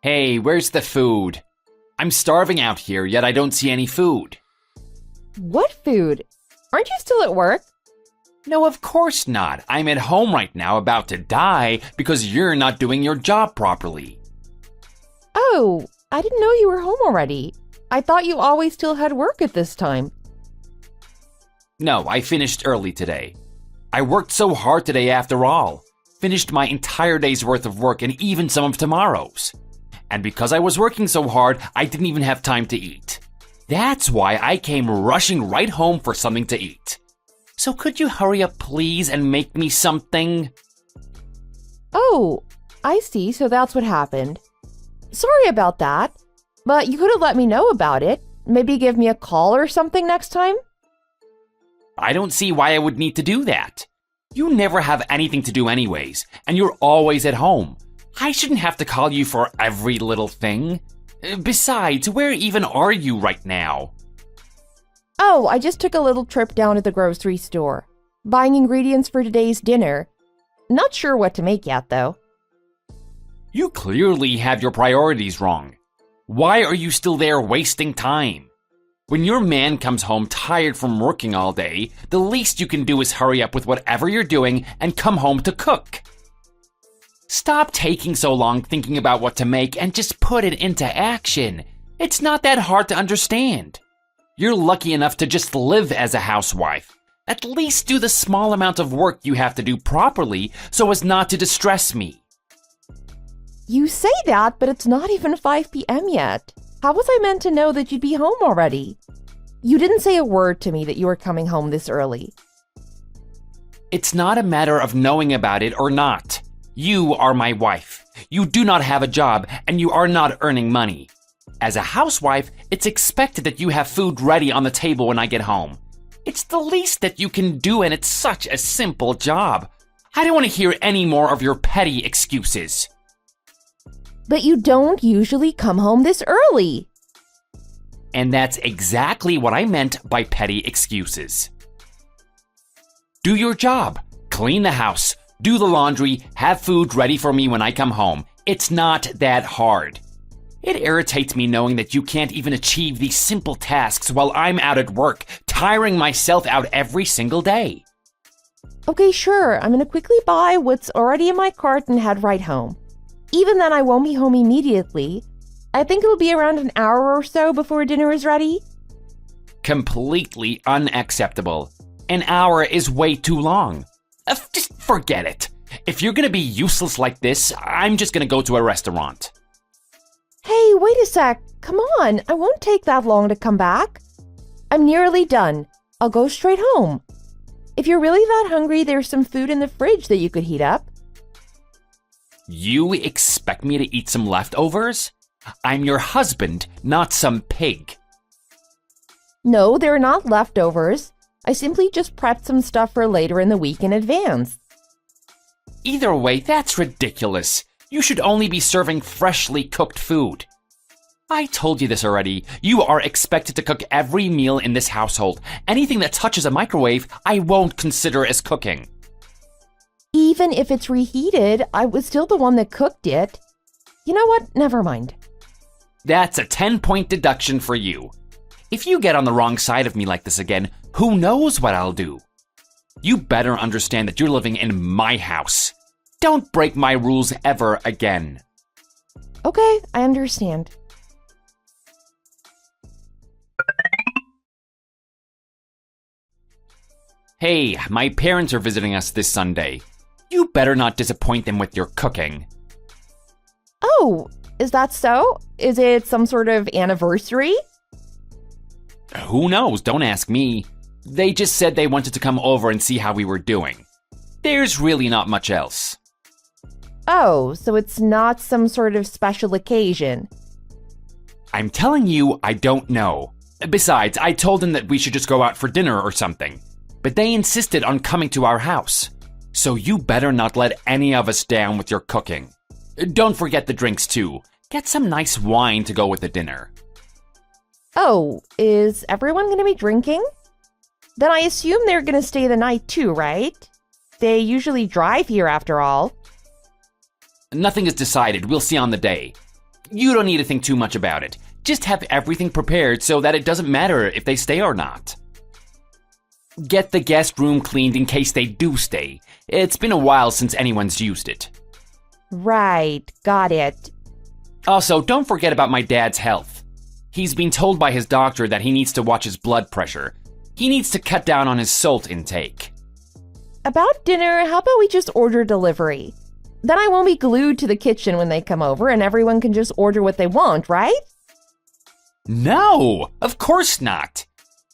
Hey, where's the food? I'm starving out here, yet I don't see any food. What food? Aren't you still at work? No, of course not. I'm at home right now about to die because you're not doing your job properly. Oh, I didn't know you were home already. I thought you always still had work at this time. No, I finished early today. I worked so hard today after all. Finished my entire day's worth of work and even some of tomorrow's. And because I was working so hard, I didn't even have time to eat. That's why I came rushing right home for something to eat. So could you hurry up, please, and make me something? Oh, I see, so that's what happened. Sorry about that, but you could have let me know about it. Maybe give me a call or something next time? I don't see why I would need to do that. You never have anything to do anyways, and you're always at home. I shouldn't have to call you for every little thing. Besides, where even are you right now? Oh, I just took a little trip down to the grocery store, buying ingredients for today's dinner. Not sure what to make yet, though. You clearly have your priorities wrong. Why are you still there wasting time? When your man comes home tired from working all day, the least you can do is hurry up with whatever you're doing and come home to cook. Stop taking so long thinking about what to make and just put it into action. It's not that hard to understand. You're lucky enough to just live as a housewife. At least do the small amount of work you have to do properly so as not to distress me. You say that, but it's not even 5 p.m. yet. How was I meant to know that you'd be home already? You didn't say a word to me that you were coming home this early. It's not a matter of knowing about it or not. You are my wife. You do not have a job, and you are not earning money. As a housewife, it's expected that you have food ready on the table when I get home. It's the least that you can do, and it's such a simple job. I don't want to hear any more of your petty excuses. But you don't usually come home this early. And that's exactly what I meant by petty excuses. Do your job. Clean the house. Do the laundry. Have food ready for me when I come home. It's not that hard. It irritates me knowing that you can't even achieve these simple tasks while I'm out at work, tiring myself out every single day. Okay, sure. I'm gonna quickly buy what's already in my cart and head right home. Even then, I won't be home immediately. I think it'll be around an hour or so before dinner is ready. Completely unacceptable. An hour is way too long. Just forget it. If you're gonna be useless like this, I'm just gonna go to a restaurant. Hey, wait a sec. Come on. I won't take that long to come back. I'm nearly done. I'll go straight home. If you're really that hungry, there's some food in the fridge that you could heat up. You expect me to eat some leftovers? I'm your husband, not some pig. No, they're not leftovers. I simply just prepped some stuff for later in the week in advance. Either way, that's ridiculous. You should only be serving freshly cooked food. I told you this already. You are expected to cook every meal in this household. Anything that touches a microwave, I won't consider as cooking. Even if it's reheated, I was still the one that cooked it. You know what? Never mind. That's a 10-point deduction for you. If you get on the wrong side of me like this again, who knows what I'll do? You better understand that you're living in my house. Don't break my rules ever again. Okay, I understand. Hey, my parents are visiting us this Sunday. You better not disappoint them with your cooking. Oh, is that so? Is it some sort of anniversary? Who knows? Don't ask me. They just said they wanted to come over and see how we were doing. There's really not much else. Oh, so it's not some sort of special occasion. I'm telling you, I don't know. Besides, I told them that we should just go out for dinner or something. But they insisted on coming to our house. So you better not let any of us down with your cooking. Don't forget the drinks too. Get some nice wine to go with the dinner. Oh, is everyone going to be drinking? Then I assume they're going to stay the night too, right? They usually drive here after all. Nothing is decided. We'll see on the day. You don't need to think too much about it. Just have everything prepared so that it doesn't matter if they stay or not. Get the guest room cleaned in case they do stay. It's been a while since anyone's used it. Right, got it. Also, don't forget about my dad's health. He's been told by his doctor that he needs to watch his blood pressure. He needs to cut down on his salt intake. About dinner, how about we just order delivery? Then I won't be glued to the kitchen when they come over and everyone can just order what they want, right? No, of course not.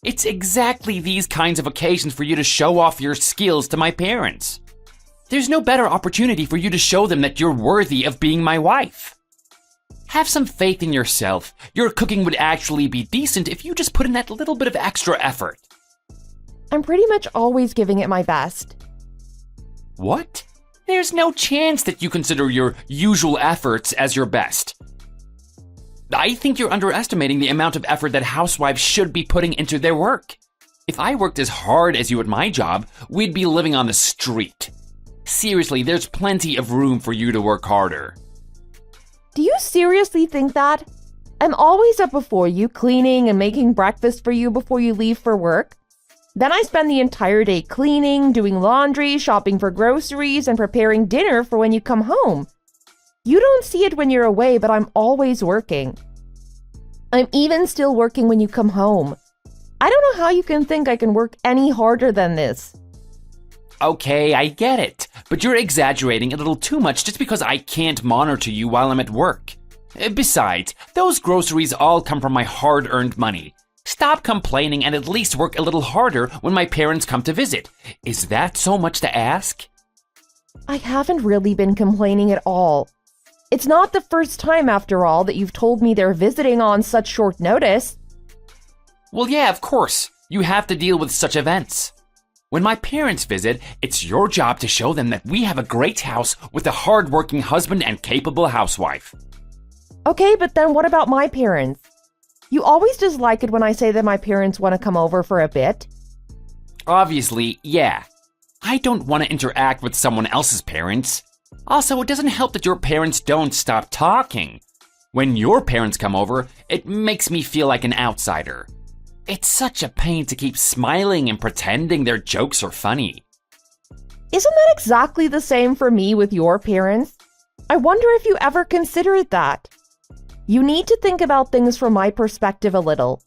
It's exactly these kinds of occasions for you to show off your skills to my parents. There's no better opportunity for you to show them that you're worthy of being my wife. Have some faith in yourself. Your cooking would actually be decent if you just put in that little bit of extra effort. I'm pretty much always giving it my best. What? There's no chance that you consider your usual efforts as your best. I think you're underestimating the amount of effort that housewives should be putting into their work. If I worked as hard as you at my job, we'd be living on the street. Seriously, there's plenty of room for you to work harder. Do you seriously think that? I'm always up before you, cleaning and making breakfast for you before you leave for work. Then I spend the entire day cleaning, doing laundry, shopping for groceries, and preparing dinner for when you come home. You don't see it when you're away, but I'm always working. I'm even still working when you come home. I don't know how you can think I can work any harder than this. Okay, I get it, but you're exaggerating a little too much just because I can't monitor you while I'm at work. Besides, those groceries all come from my hard-earned money. Stop complaining and at least work a little harder when my parents come to visit. Is that so much to ask? I haven't really been complaining at all. It's not the first time, after all, that you've told me they're visiting on such short notice. Well, yeah, of course. You have to deal with such events. When my parents visit, it's your job to show them that we have a great house with a hard-working husband and capable housewife. Okay, but then what about my parents? You always dislike it when I say that my parents want to come over for a bit. Obviously, yeah. I don't want to interact with someone else's parents. Also, it doesn't help that your parents don't stop talking. When your parents come over, it makes me feel like an outsider. It's such a pain to keep smiling and pretending their jokes are funny. Isn't that exactly the same for me with your parents? I wonder if you ever considered that. You need to think about things from my perspective a little.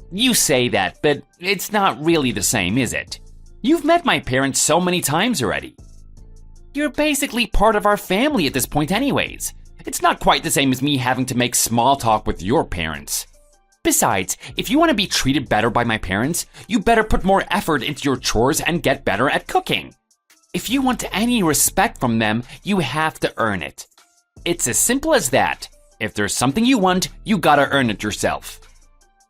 You say that, but it's not really the same, is it? You've met my parents so many times already. You're basically part of our family at this point anyways. It's not quite the same as me having to make small talk with your parents. Besides, if you want to be treated better by my parents, you better put more effort into your chores and get better at cooking. If you want any respect from them, you have to earn it. It's as simple as that. If there's something you want, you gotta earn it yourself.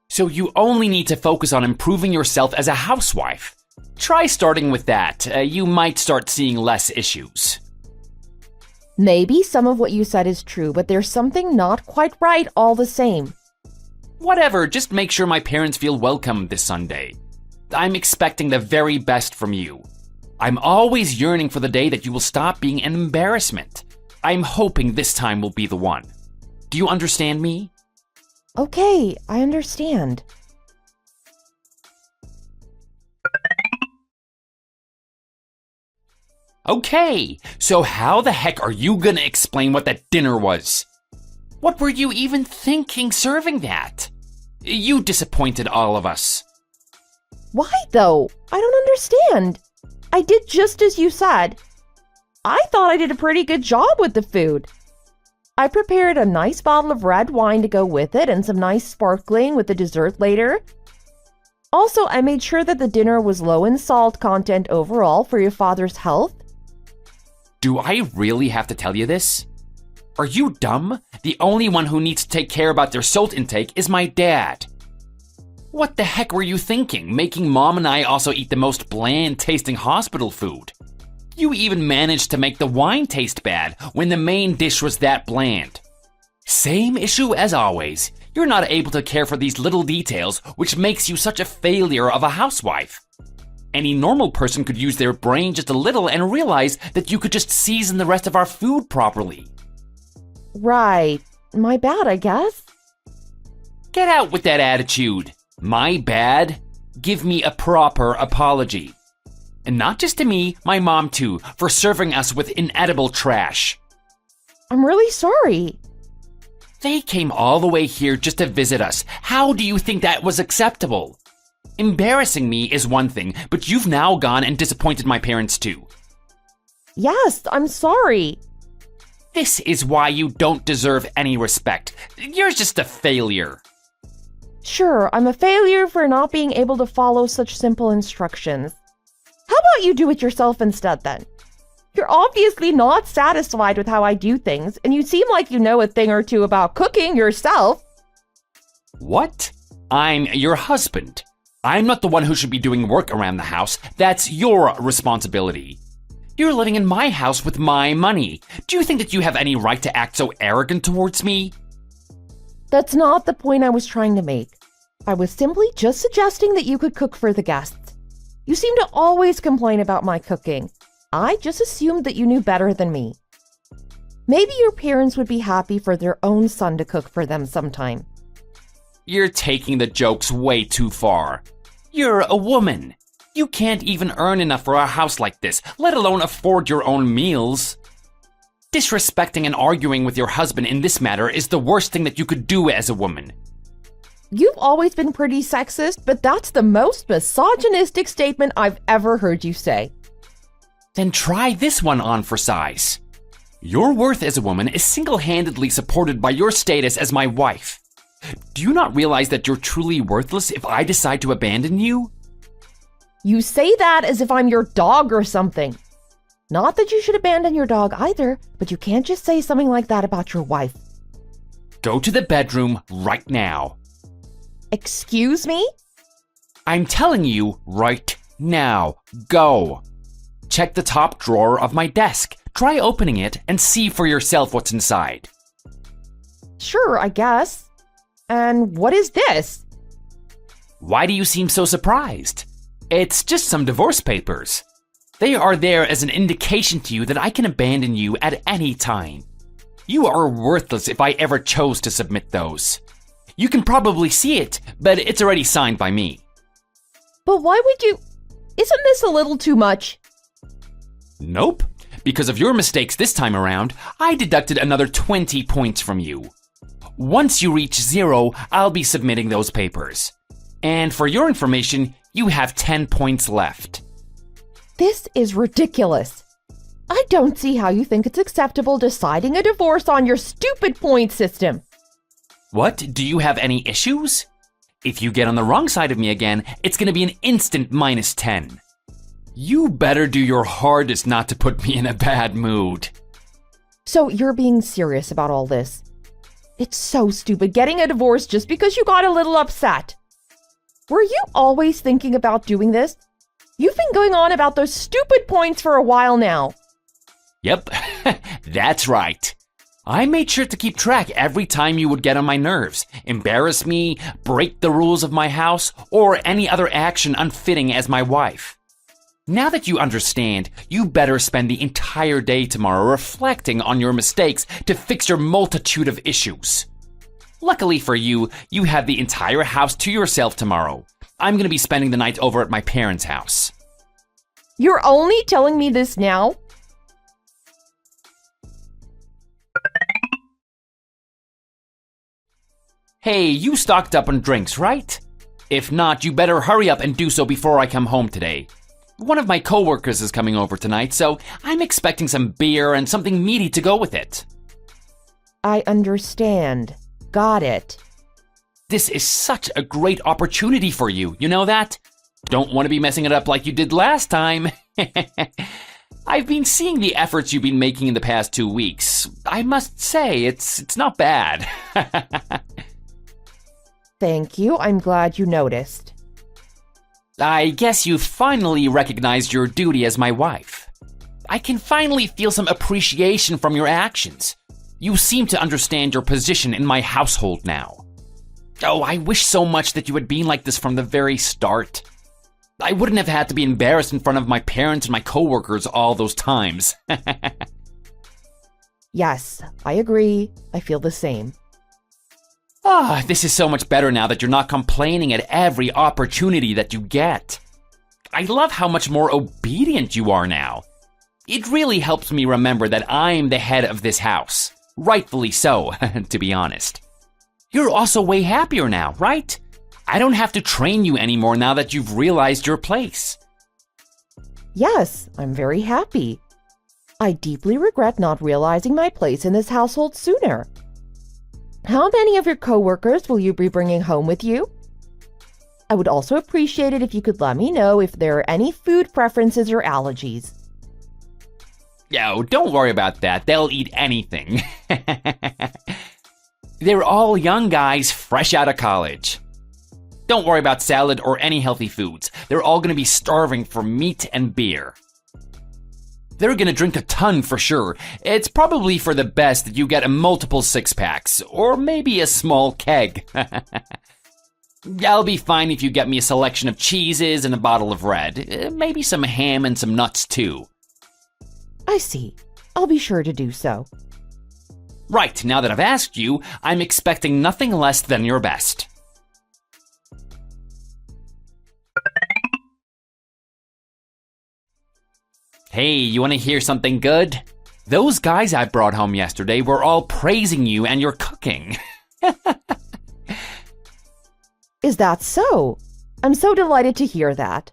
So you only need to focus on improving yourself as a housewife. Try starting with that. You might start seeing less issues. Maybe some of what you said is true, but there's something not quite right all the same. Whatever, just make sure my parents feel welcome this Sunday. I'm expecting the very best from you. I'm always yearning for the day that you will stop being an embarrassment. I'm hoping this time will be the one. Do you understand me? Okay, I understand. Okay, so how the heck are you gonna explain what that dinner was? What were you even thinking serving that? You disappointed all of us. Why, though? I don't understand. I did just as you said. I thought I did a pretty good job with the food. I prepared a nice bottle of red wine to go with it and some nice sparkling with the dessert later. Also, I made sure that the dinner was low in salt content overall for your father's health. Do I really have to tell you this? Are you dumb? The only one who needs to take care about their salt intake is my dad. What the heck were you thinking, making Mom and I also eat the most bland-tasting hospital food? You even managed to make the wine taste bad when the main dish was that bland. Same issue as always. You're not able to care for these little details, which makes you such a failure of a housewife. Any normal person could use their brain just a little and realize that you could just season the rest of our food properly. Right. my bad, I guess. Get out with that attitude. My bad? Give me a proper apology. And not just to me, my mom too, for serving us with inedible trash. I'm really sorry. They came all the way here just to visit us. How do you think that was acceptable? Embarrassing me is one thing, but you've now gone and disappointed my parents too. Yes, I'm sorry. This is why you don't deserve any respect. You're just a failure. Sure, I'm a failure for not being able to follow such simple instructions. How about you do it yourself instead then? You're obviously not satisfied with how I do things, and you seem like you know a thing or two about cooking yourself. What? I'm your husband. I'm not the one who should be doing work around the house. That's your responsibility. You're living in my house with my money. Do you think that you have any right to act so arrogant towards me? That's not the point I was trying to make. I was simply just suggesting that you could cook for the guests. You seem to always complain about my cooking. I just assumed that you knew better than me. Maybe your parents would be happy for their own son to cook for them sometime. You're taking the jokes way too far. You're a woman. You can't even earn enough for a house like this, let alone afford your own meals. Disrespecting and arguing with your husband in this matter is the worst thing that you could do as a woman. You've always been pretty sexist, but that's the most misogynistic statement I've ever heard you say. Then try this one on for size. Your worth as a woman is single-handedly supported by your status as my wife. Do you not realize that you're truly worthless if I decide to abandon you? You say that as if I'm your dog or something. Not that you should abandon your dog either, but you can't just say something like that about your wife. Go to the bedroom right now. Excuse me? I'm telling you right now. Go. Check the top drawer of my desk. Try opening it and see for yourself what's inside. Sure, I guess. And what is this? Why do you seem so surprised? It's just some divorce papers. They are there as an indication to you that I can abandon you at any time. You are worthless if I ever chose to submit those. You can probably see it, but it's already signed by me. But why would you? Isn't this a little too much? Nope. Because of your mistakes this time around, I deducted another 20 points from you. Once you reach 0, I'll be submitting those papers. And for your information, you have 10 points left. This is ridiculous. I don't see how you think it's acceptable deciding a divorce on your stupid point system. What? Do you have any issues? If you get on the wrong side of me again, it's gonna be an instant -10. You better do your hardest not to put me in a bad mood. So you're being serious about all this? It's so stupid getting a divorce just because you got a little upset. Were you always thinking about doing this? You've been going on about those stupid points for a while now. Yep, that's right. I made sure to keep track every time you would get on my nerves, embarrass me, break the rules of my house, or any other action unfitting as my wife. Now that you understand, you better spend the entire day tomorrow reflecting on your mistakes to fix your multitude of issues. Luckily for you, you have the entire house to yourself tomorrow. I'm gonna be spending the night over at my parents' house. You're only telling me this now? Hey, you stocked up on drinks, right? If not, you better hurry up and do so before I come home today. One of my coworkers is coming over tonight, so I'm expecting some beer and something meaty to go with it. I understand. Got it. This is such a great opportunity for you, you know that? Don't want to be messing it up like you did last time. I've been seeing the efforts you've been making in the past 2 weeks. I must say, it's not bad. Thank you. I'm glad you noticed. I guess you finally recognized your duty as my wife. I can finally feel some appreciation from your actions. You seem to understand your position in my household now. Oh, I wish so much that you had been like this from the very start. I wouldn't have had to be embarrassed in front of my parents and my coworkers all those times. Yes, I agree. I feel the same. This is so much better now that you're not complaining at every opportunity that you get. I love how much more obedient you are now. It really helps me remember that I'm the head of this house. Rightfully so, to be honest. You're also way happier now, right? I don't have to train you anymore now that you've realized your place. Yes, I'm very happy. I deeply regret not realizing my place in this household sooner. How many of your coworkers will you be bringing home with you? I would also appreciate it if you could let me know if there are any food preferences or allergies. Oh, don't worry about that. They'll eat anything. They're all young guys fresh out of college. Don't worry about salad or any healthy foods. They're all going to be starving for meat and beer. They're going to drink a ton for sure. It's probably for the best that you get a multiple six-packs, or maybe a small keg. I'll be fine if you get me a selection of cheeses and a bottle of red. Maybe some ham and some nuts too. I see. I'll be sure to do so. Right, now that I've asked you, I'm expecting nothing less than your best. Hey, you want to hear something good? Those guys I brought home yesterday were all praising you and your cooking. Is that so? I'm so delighted to hear that.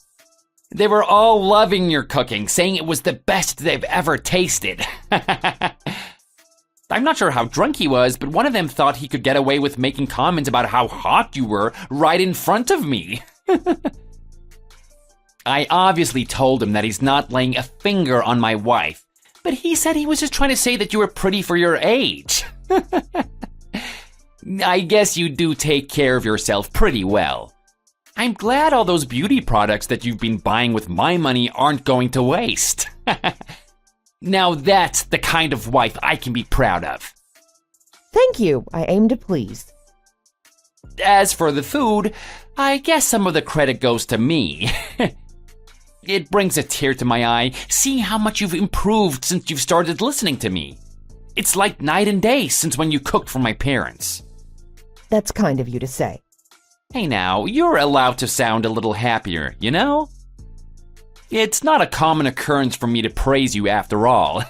They were all loving your cooking, saying it was the best they've ever tasted. I'm not sure how drunk he was, but one of them thought he could get away with making comments about how hot you were right in front of me. I obviously told him that he's not laying a finger on my wife, but he said he was just trying to say that you were pretty for your age. I guess you do take care of yourself pretty well. I'm glad all those beauty products that you've been buying with my money aren't going to waste. Now that's the kind of wife I can be proud of. Thank you. I aim to please. As for the food, I guess some of the credit goes to me. It brings a tear to my eye seeing how much you've improved since you've started listening to me. It's like night and day since when you cooked for my parents. That's kind of you to say. Hey now, you're allowed to sound a little happier, you know? It's not a common occurrence for me to praise you after all.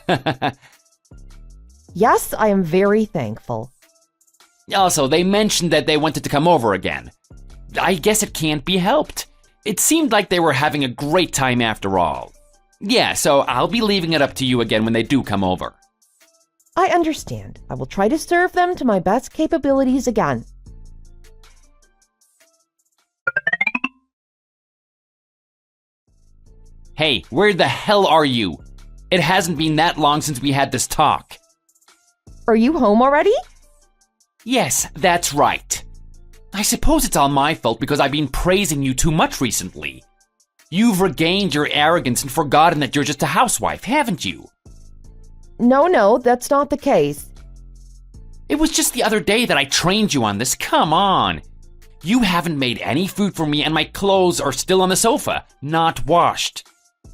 Yes, I am very thankful. Also, they mentioned that they wanted to come over again. I guess it can't be helped. It seemed like they were having a great time after all. Yeah, so I'll be leaving it up to you again when they do come over. I understand. I will try to serve them to my best capabilities again. Hey, where the hell are you? It hasn't been that long since we had this talk. Are you home already? Yes, that's right. I suppose it's all my fault because I've been praising you too much recently. You've regained your arrogance and forgotten that you're just a housewife, haven't you? No, that's not the case. It was just the other day that I trained you on this. Come on. You haven't made any food for me and my clothes are still on the sofa, not washed.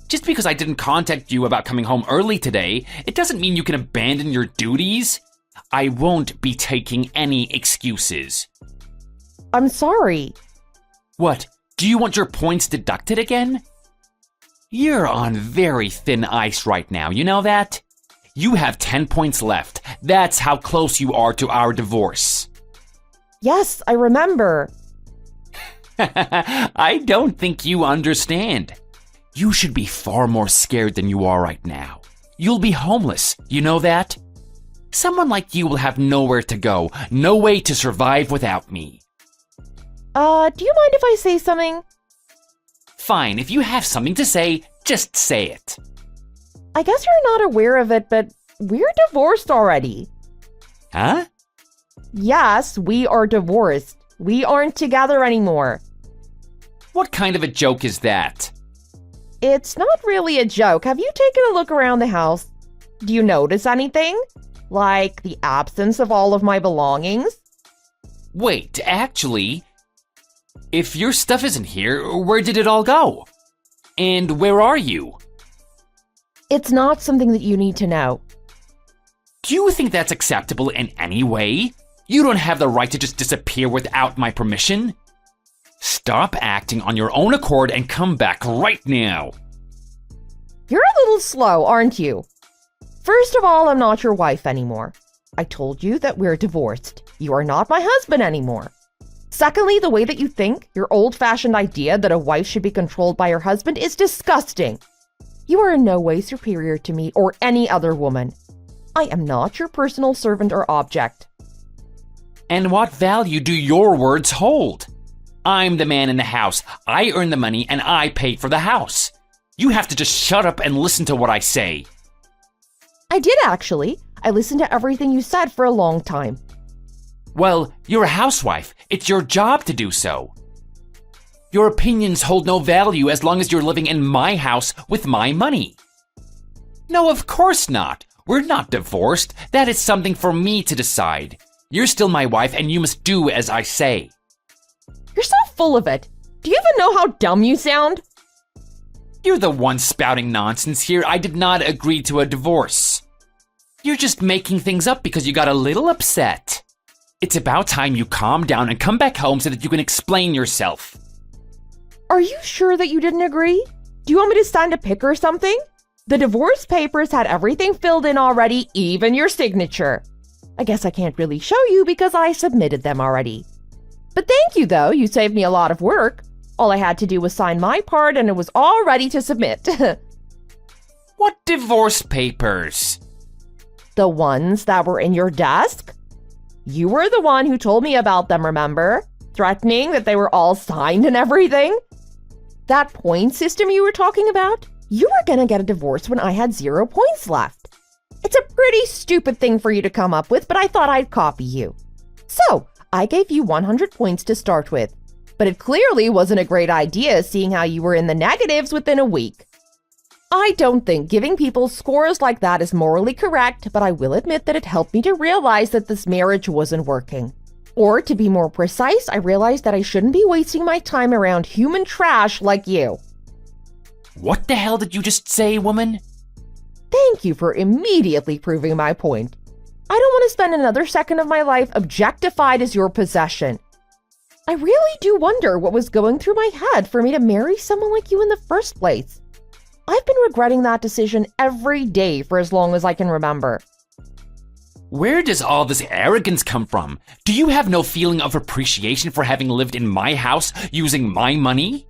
Just because I didn't contact you about coming home early today, it doesn't mean you can abandon your duties. I won't be taking any excuses. I'm sorry. What? Do you want your points deducted again? You're on very thin ice right now, you know that? You have 10 points left. That's how close you are to our divorce. Yes, I remember. I don't think you understand. You should be far more scared than you are right now. You'll be homeless, you know that? Someone like you will have nowhere to go, no way to survive without me. Do you mind if I say something? Fine, if you have something to say, just say it. I guess you're not aware of it, but we're divorced already. Huh? Yes, we are divorced. We aren't together anymore. What kind of a joke is that? It's not really a joke. Have you taken a look around the house? Do you notice anything? Like the absence of all of my belongings? Wait, actually, if your stuff isn't here, where did it all go? And where are you? It's not something that you need to know. Do you think that's acceptable in any way? You don't have the right to just disappear without my permission. Stop acting on your own accord and come back right now. You're a little slow, aren't you? First of all, I'm not your wife anymore. I told you that we're divorced. You are not my husband anymore. Secondly, the way that you think, your old-fashioned idea that a wife should be controlled by her husband is disgusting. You are in no way superior to me or any other woman. I am not your personal servant or object. And what value do your words hold? I'm the man in the house. I earn the money and I paid for the house. You have to just shut up and listen to what I say. I did actually. I listened to everything you said for a long time. Well, you're a housewife. It's your job to do so. Your opinions hold no value as long as you're living in my house with my money. No, of course not. We're not divorced. That is something for me to decide. You're still my wife and you must do as I say. You're so full of it. Do you even know how dumb you sound? You're the one spouting nonsense here. I did not agree to a divorce. You're just making things up because you got a little upset. It's about time you calm down and come back home so that you can explain yourself. Are you sure that you didn't agree? Do you want me to sign a pic or something? The divorce papers had everything filled in already, even your signature. I guess I can't really show you because I submitted them already. But thank you, though. You saved me a lot of work. All I had to do was sign my part and it was all ready to submit. What divorce papers? The ones that were in your desk? You were the one who told me about them, remember? Threatening that they were all signed and everything? That point system you were talking about? You were gonna get a divorce when I had 0 points left. It's a pretty stupid thing for you to come up with, but I thought I'd copy you. So, I gave you 100 points to start with. But it clearly wasn't a great idea seeing how you were in the negatives within a week. I don't think giving people scores like that is morally correct, but I will admit that it helped me to realize that this marriage wasn't working. Or to be more precise, I realized that I shouldn't be wasting my time around human trash like you. What the hell did you just say, woman? Thank you for immediately proving my point. I don't want to spend another second of my life objectified as your possession. I really do wonder what was going through my head for me to marry someone like you in the first place. I've been regretting that decision every day for as long as I can remember. Where does all this arrogance come from? Do you have no feeling of appreciation for having lived in my house using my money?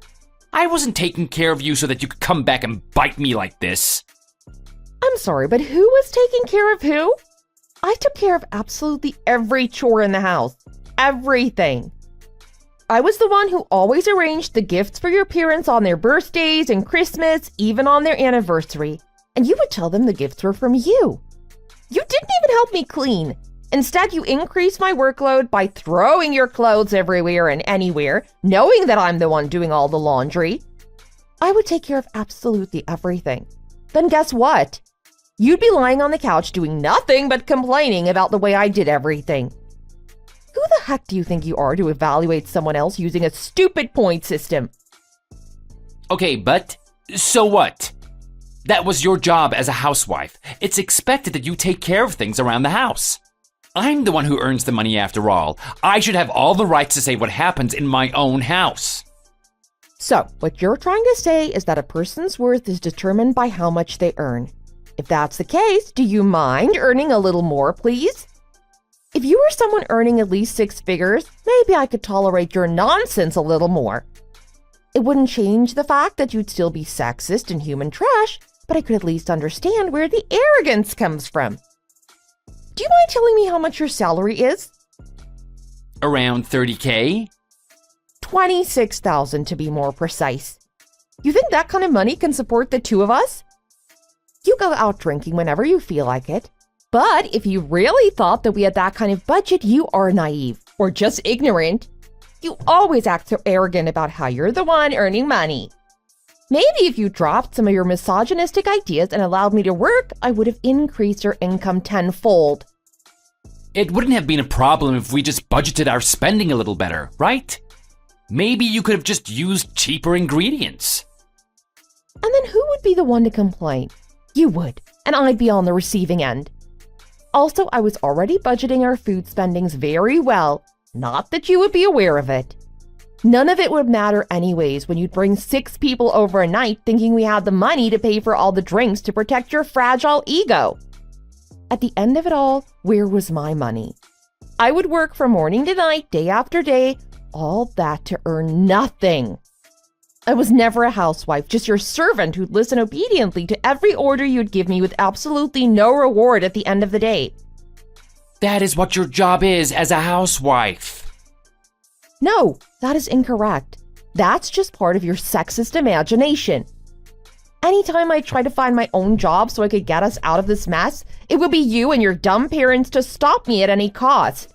I wasn't taking care of you so that you could come back and bite me like this. I'm sorry, but who was taking care of who? I took care of absolutely every chore in the house. Everything. I was the one who always arranged the gifts for your parents on their birthdays and Christmas, even on their anniversary. And you would tell them the gifts were from you. You didn't even help me clean. Instead, you increased my workload by throwing your clothes everywhere and anywhere, knowing that I'm the one doing all the laundry. I would take care of absolutely everything. Then guess what? You'd be lying on the couch doing nothing but complaining about the way I did everything. Who the heck do you think you are to evaluate someone else using a stupid point system? Okay, but so what? That was your job as a housewife. It's expected that you take care of things around the house. I'm the one who earns the money after all. I should have all the rights to say what happens in my own house. So, what you're trying to say is that a person's worth is determined by how much they earn. If that's the case, do you mind earning a little more, please? If you were someone earning at least 6 figures, maybe I could tolerate your nonsense a little more. It wouldn't change the fact that you'd still be sexist and human trash, but I could at least understand where the arrogance comes from. Do you mind telling me how much your salary is? Around 30K? 26,000 to be more precise. You think that kind of money can support the two of us? You go out drinking whenever you feel like it. But if you really thought that we had that kind of budget, you are naive or just ignorant. You always act so arrogant about how you're the one earning money. Maybe if you dropped some of your misogynistic ideas and allowed me to work, I would have increased your income tenfold. It wouldn't have been a problem if we just budgeted our spending a little better, right? Maybe you could have just used cheaper ingredients. And then who would be the one to complain? You would, and I'd be on the receiving end. Also, I was already budgeting our food spendings very well. Not that you would be aware of it. None of it would matter anyways when you'd bring 6 people over a night thinking we had the money to pay for all the drinks to protect your fragile ego. At the end of it all, where was my money? I would work from morning to night, day after day, all that to earn nothing. I was never a housewife, just your servant who'd listen obediently to every order you'd give me with absolutely no reward at the end of the day. That is what your job is as a housewife. No, that is incorrect. That's just part of your sexist imagination. Anytime I try to find my own job so I could get us out of this mess, it would be you and your dumb parents to stop me at any cost.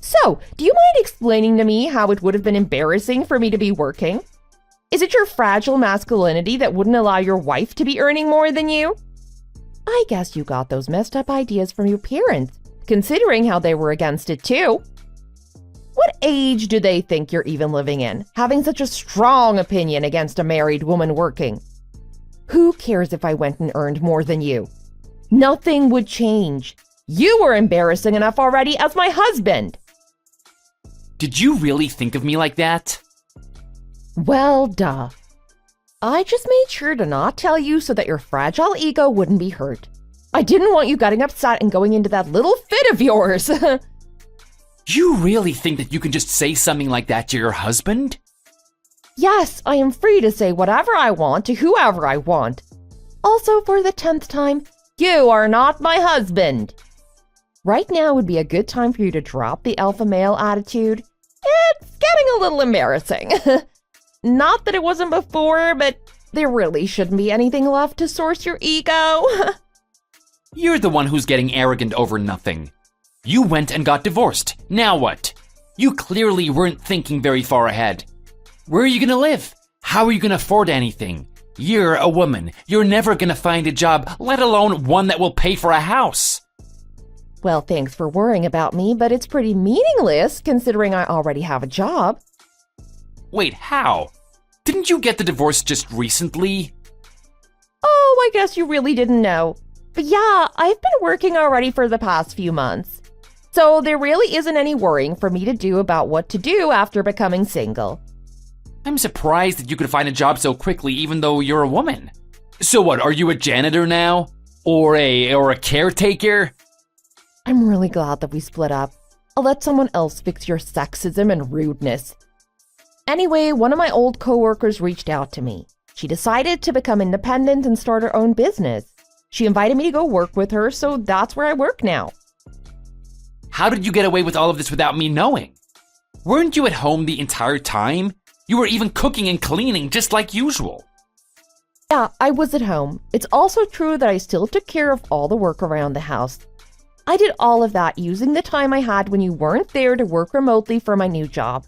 So, do you mind explaining to me how it would have been embarrassing for me to be working? Is it your fragile masculinity that wouldn't allow your wife to be earning more than you? I guess you got those messed up ideas from your parents, considering how they were against it too. What age do they think you're even living in, having such a strong opinion against a married woman working? Who cares if I went and earned more than you? Nothing would change. You were embarrassing enough already as my husband. Did you really think of me like that? Well, duh. I just made sure to not tell you so that your fragile ego wouldn't be hurt. I didn't want you getting upset and going into that little fit of yours. You really think that you can just say something like that to your husband? Yes, I am free to say whatever I want to whoever I want. Also, for the 10th time, you are not my husband. Right now would be a good time for you to drop the alpha male attitude. It's getting a little embarrassing. Not that it wasn't before, but there really shouldn't be anything left to source your ego. You're the one who's getting arrogant over nothing. You went and got divorced. Now what? You clearly weren't thinking very far ahead. Where are you gonna live? How are you gonna afford anything? You're a woman. You're never gonna find a job, let alone one that will pay for a house. Well, thanks for worrying about me, but it's pretty meaningless considering I already have a job. Wait, how? Didn't you get the divorce just recently? Oh, I guess you really didn't know. But yeah, I've been working already for the past few months. So there really isn't any worrying for me to do about what to do after becoming single. I'm surprised that you could find a job so quickly even though you're a woman. So what, are you a janitor now? Or a caretaker? I'm really glad that we split up. I'll let someone else fix your sexism and rudeness. Anyway, one of my old coworkers reached out to me. She decided to become independent and start her own business. She invited me to go work with her, so that's where I work now. How did you get away with all of this without me knowing? Weren't you at home the entire time? You were even cooking and cleaning just like usual. Yeah, I was at home. It's also true that I still took care of all the work around the house. I did all of that using the time I had when you weren't there to work remotely for my new job.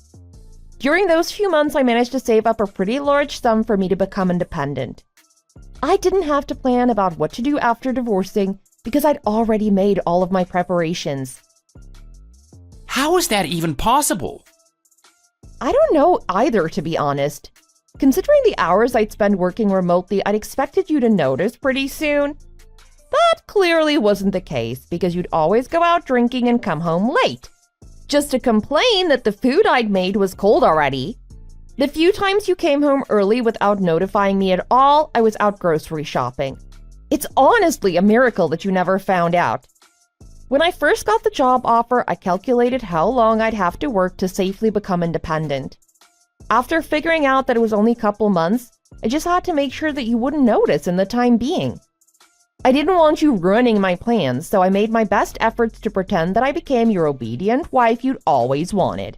During those few months, I managed to save up a pretty large sum for me to become independent. I didn't have to plan about what to do after divorcing because I'd already made all of my preparations. How is that even possible? I don't know either, to be honest. Considering the hours I'd spend working remotely, I'd expected you to notice pretty soon. That clearly wasn't the case because you'd always go out drinking and come home late, just to complain that the food I'd made was cold already. The few times you came home early without notifying me at all, I was out grocery shopping. It's honestly a miracle that you never found out. When I first got the job offer, I calculated how long I'd have to work to safely become independent. After figuring out that it was only a couple months, I just had to make sure that you wouldn't notice in the time being. I didn't want you ruining my plans, so I made my best efforts to pretend that I became your obedient wife you'd always wanted.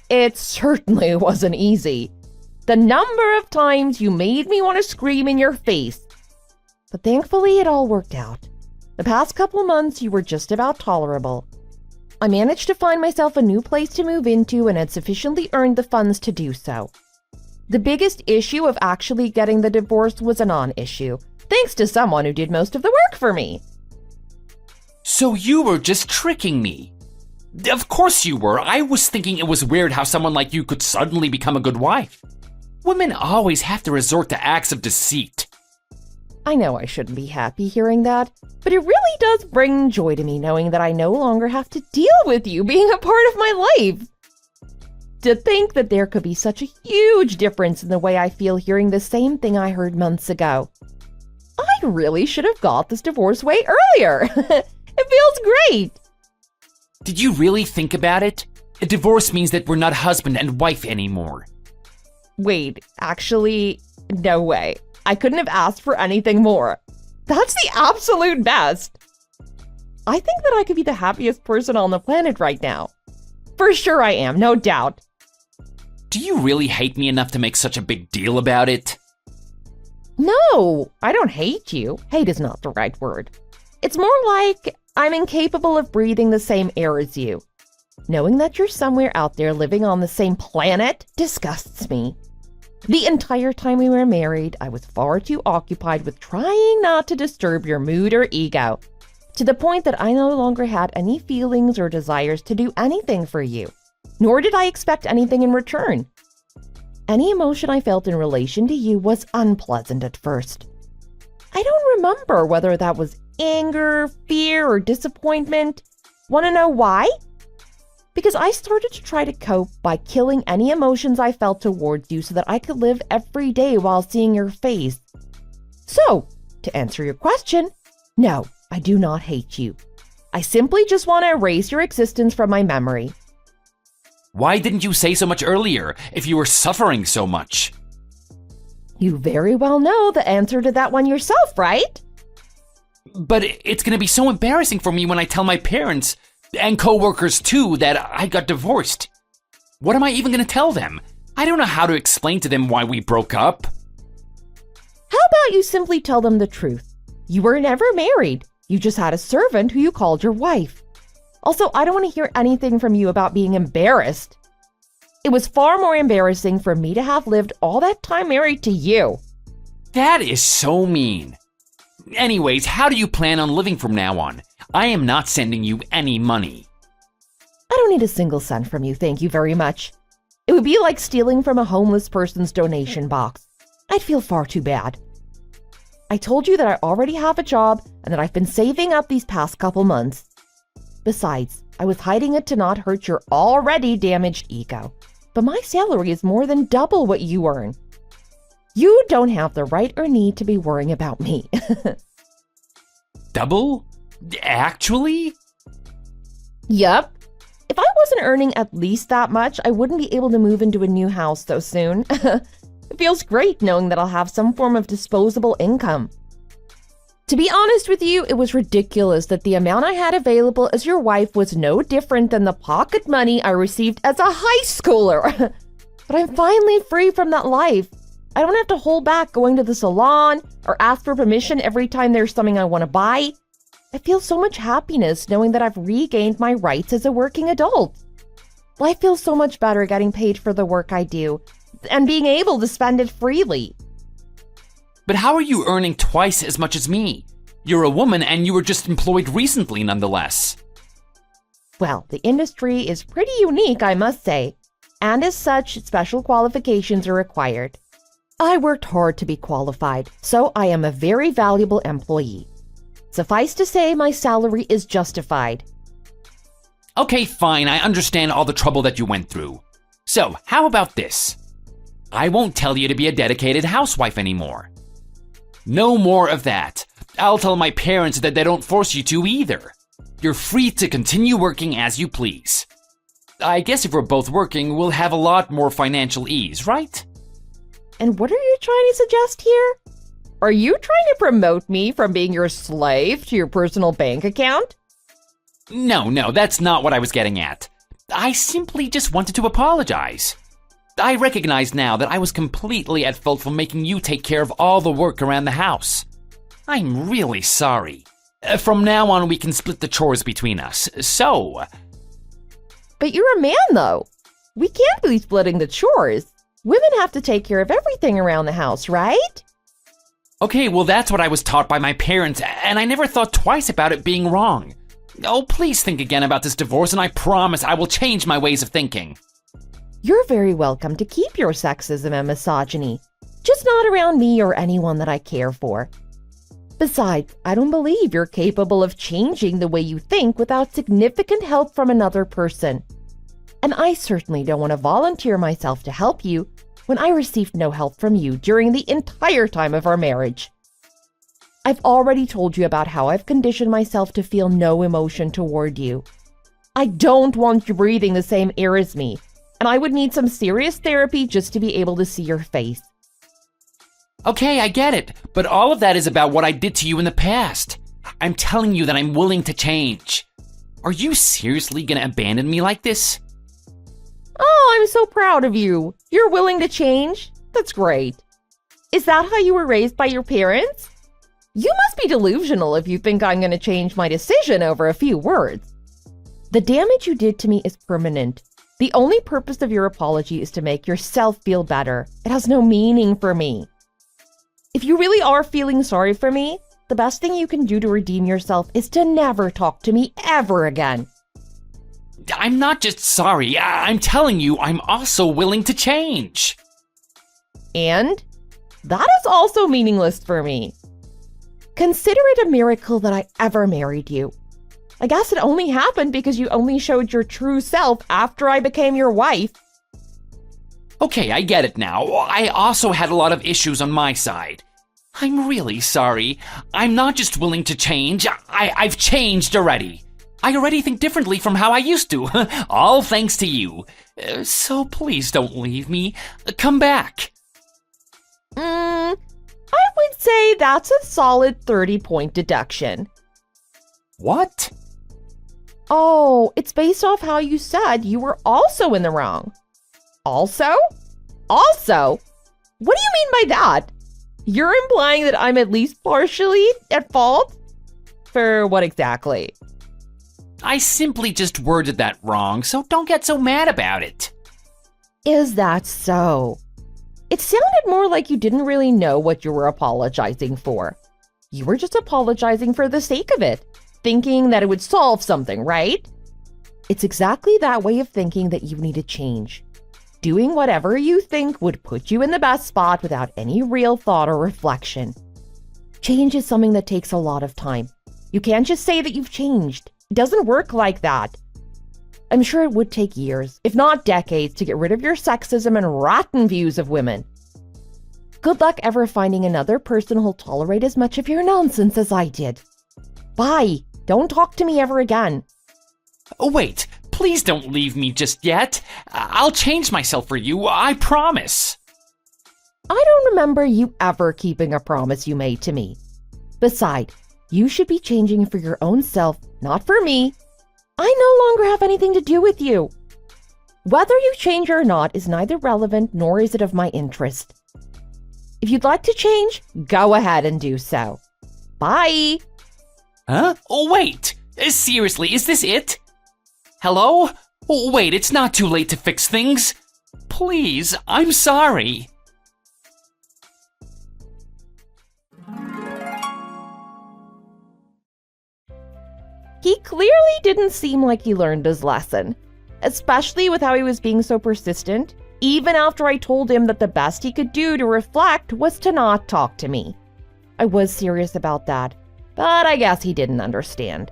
It certainly wasn't easy. The number of times you made me want to scream in your face. But thankfully, it all worked out. The past couple months, you were just about tolerable. I managed to find myself a new place to move into and had sufficiently earned the funds to do so. The biggest issue of actually getting the divorce was a non-issue, thanks to someone who did most of the work for me. So you were just tricking me. Of course you were. I was thinking it was weird how someone like you could suddenly become a good wife. Women always have to resort to acts of deceit. I know I shouldn't be happy hearing that, but it really does bring joy to me knowing that I no longer have to deal with you being a part of my life. To think that there could be such a huge difference in the way I feel hearing the same thing I heard months ago. I really should have got this divorce way earlier. It feels great. Did you really think about it? A divorce means that we're not husband and wife anymore. Wait, actually, no way. I couldn't have asked for anything more. That's the absolute best. I think that I could be the happiest person on the planet right now. For sure I am, no doubt. Do you really hate me enough to make such a big deal about it? No, I don't hate you. Hate is not the right word. It's more like I'm incapable of breathing the same air as you. Knowing that you're somewhere out there living on the same planet disgusts me. The entire time we were married, I was far too occupied with trying not to disturb your mood or ego, to the point that I no longer had any feelings or desires to do anything for you, nor did I expect anything in return. Any emotion I felt in relation to you was unpleasant at first. I don't remember whether that was anger, fear, or disappointment. Want to know why? Because I started to try to cope by killing any emotions I felt towards you so that I could live every day while seeing your face. So, to answer your question, no, I do not hate you. I simply just want to erase your existence from my memory. Why didn't you say so much earlier if you were suffering so much? You very well know the answer to that one yourself, right? But it's gonna be so embarrassing for me when I tell my parents, and coworkers too, that I got divorced. What am I even gonna tell them? I don't know how to explain to them why we broke up. How about you simply tell them the truth? You were never married. You just had a servant who you called your wife. Also, I don't want to hear anything from you about being embarrassed. It was far more embarrassing for me to have lived all that time married to you. That is so mean. Anyways, how do you plan on living from now on? I am not sending you any money. I don't need a single cent from you, thank you very much. It would be like stealing from a homeless person's donation box. I'd feel far too bad. I told you that I already have a job and that I've been saving up these past couple months. Besides, I was hiding it to not hurt your already damaged ego. But my salary is more than double what you earn. You don't have the right or need to be worrying about me. Double? Actually? Yup. If I wasn't earning at least that much, I wouldn't be able to move into a new house so soon. It feels great knowing that I'll have some form of disposable income. To be honest with you, it was ridiculous that the amount I had available as your wife was no different than the pocket money I received as a high schooler. But I'm finally free from that life. I don't have to hold back going to the salon or ask for permission every time there's something I want to buy. I feel so much happiness knowing that I've regained my rights as a working adult. Life feels so much better getting paid for the work I do and being able to spend it freely. But how are you earning twice as much as me? You're a woman and you were just employed recently nonetheless. Well, the industry is pretty unique, I must say, and as such, special qualifications are required. I worked hard to be qualified, so I am a very valuable employee. Suffice to say, my salary is justified. Okay, fine, I understand all the trouble that you went through. So, how about this? I won't tell you to be a dedicated housewife anymore. No more of that. I'll tell my parents that they don't force you to either. You're free to continue working as you please. I guess if we're both working, we'll have a lot more financial ease, right? And what are you trying to suggest here? Are you trying to promote me from being your slave to your personal bank account? No, that's not what I was getting at. I simply just wanted to apologize. I recognize now that I was completely at fault for making you take care of all the work around the house. I'm really sorry. From now on, we can split the chores between us, so... But you're a man, though. We can't be splitting the chores. Women have to take care of everything around the house, right? Okay, well that's what I was taught by my parents, and I never thought twice about it being wrong. Oh, please think again about this divorce, and I promise I will change my ways of thinking. You're very welcome to keep your sexism and misogyny, just not around me or anyone that I care for. Besides, I don't believe you're capable of changing the way you think without significant help from another person. And I certainly don't want to volunteer myself to help you when I received no help from you during the entire time of our marriage. I've already told you about how I've conditioned myself to feel no emotion toward you. I don't want you breathing the same air as me, and I would need some serious therapy just to be able to see your face. Okay, I get it, but all of that is about what I did to you in the past. I'm telling you that I'm willing to change. Are you seriously gonna abandon me like this? Oh, I'm so proud of you. You're willing to change? That's great. Is that how you were raised by your parents? You must be delusional if you think I'm going to change my decision over a few words. The damage you did to me is permanent. The only purpose of your apology is to make yourself feel better. It has no meaning for me. If you really are feeling sorry for me, the best thing you can do to redeem yourself is to never talk to me ever again. I'm not just sorry, I'm telling you I'm also willing to change. And that is also meaningless for me. Consider it a miracle that I ever married you. I guess it only happened because you only showed your true self after I became your wife. Okay, I get it now. I also had a lot of issues on my side. I'm really sorry. I'm not just willing to change, I've changed already. I already think differently from how I used to, all thanks to you. So please don't leave me. Come back. I would say that's a solid 30-point deduction. What? Oh, it's based off how you said you were also in the wrong. Also? Also? What do you mean by that? You're implying that I'm at least partially at fault? For what exactly? I simply just worded that wrong, so don't get so mad about it. Is that so? It sounded more like you didn't really know what you were apologizing for. You were just apologizing for the sake of it, thinking that it would solve something, right? It's exactly that way of thinking that you need to change. Doing whatever you think would put you in the best spot without any real thought or reflection. Change is something that takes a lot of time. You can't just say that you've changed. It doesn't work like that. I'm sure it would take years, if not decades, to get rid of your sexism and rotten views of women. Good luck ever finding another person who'll tolerate as much of your nonsense as I did. Bye. Don't talk to me ever again. Oh, wait, please don't leave me just yet. I'll change myself for you, I promise. I don't remember you ever keeping a promise you made to me. Besides, you should be changing for your own self, not for me. I no longer have anything to do with you. Whether you change or not is neither relevant nor is it of my interest. If you'd like to change, go ahead and do so. Bye. Huh? Oh, wait. Seriously, is this it? Hello? Oh, wait, it's not too late to fix things. Please, I'm sorry. He clearly didn't seem like he learned his lesson, especially with how he was being so persistent, even after I told him that the best he could do to reflect was to not talk to me. I was serious about that, but I guess he didn't understand.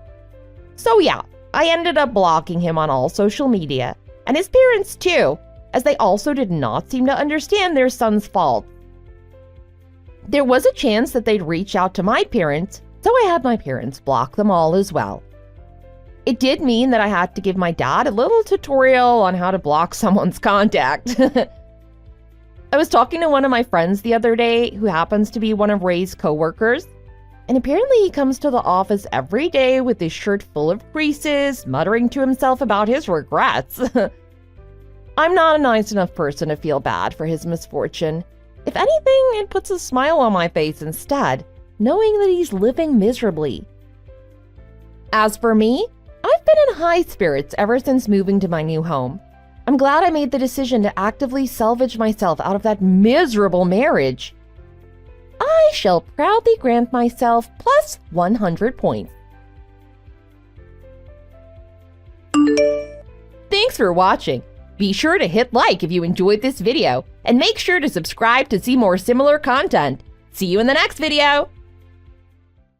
So yeah, I ended up blocking him on all social media, and his parents too, as they also did not seem to understand their son's fault. There was a chance that they'd reach out to my parents, so I had my parents block them all as well. It did mean that I had to give my dad a little tutorial on how to block someone's contact. I was talking to one of my friends the other day who happens to be one of Ray's coworkers, and apparently he comes to the office every day with his shirt full of creases, muttering to himself about his regrets. I'm not a nice enough person to feel bad for his misfortune. If anything, it puts a smile on my face instead, knowing that he's living miserably. As for me, I've been in high spirits ever since moving to my new home. I'm glad I made the decision to actively salvage myself out of that miserable marriage. I shall proudly grant myself plus 100 points. Thanks for watching. Be sure to hit like if you enjoyed this video, and make sure to subscribe to see more similar content. See you in the next video!